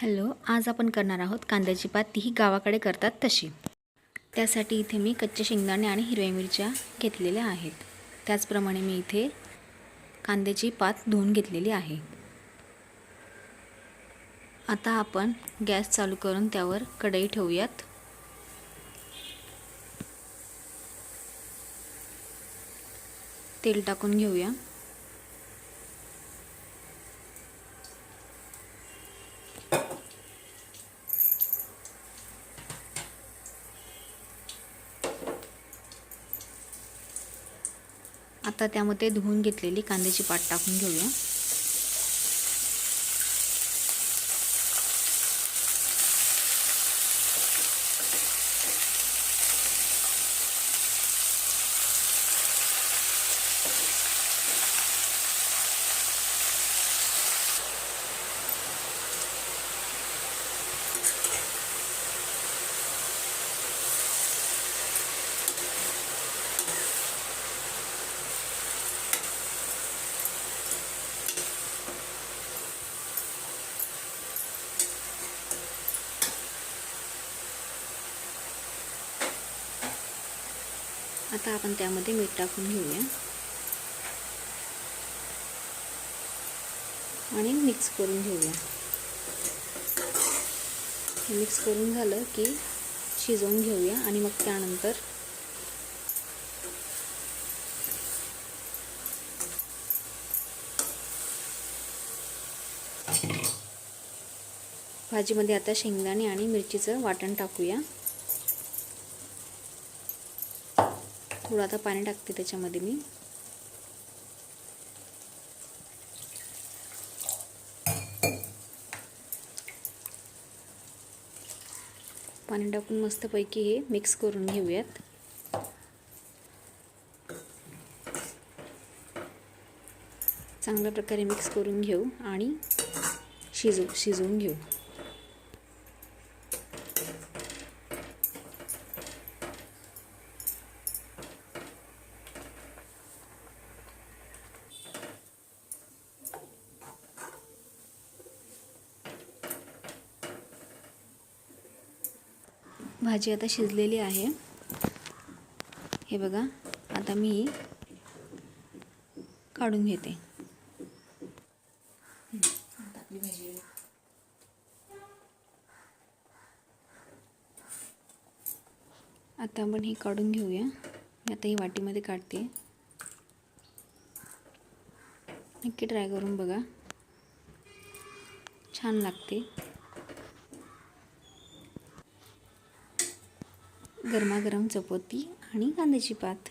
Hello, आज आपण करणार आहोत कांद्याची पात, तीही गावाकडे करतात तशी। त्यासाठी इथे मी कच्चे शेंगदाणे आणि हिरव्या मिरच्या घेतलेल्या आहेत। त्याचप्रमाणे मी इथे कांद्याची पात धुवून घेतलेली आहे। आता आपण गॅस चालू करून त्यावर कढई ठेवूयात। तेल टाकून घेऊया। आता त्यामध्ये धुवून घेतलेली कांद्याची पात टाकून घेऊया। आता आपण त्यामध्ये मीठ टाकून घेऊया आणि मिक्स करून घेऊया। हे मिक्स करून झालं की शिजवून घेऊया आणि मग त्यानंतर भाजीमध्ये आता शेंगदाणे आणि मिरचीचं वाटण टाकूया। थोडं आता पाणी टाकते त्याच्यामध्ये मी। पाणी टाकून मस्तपैकी हे मिक्स करून घेऊयात। चांगल्या प्रकारे मिक्स करून घेऊ आणि शिजवून घेऊ। भाजी आता शिजलेली आहे। हे बघा, आता मी काढून घेते। आता आपण हे काढून घेऊया। मी आता ही वाटीमध्ये काढते। नक्की ट्राय करून बघा, छान लागते। गरमागरम चपाती आणि कांद्याची पात।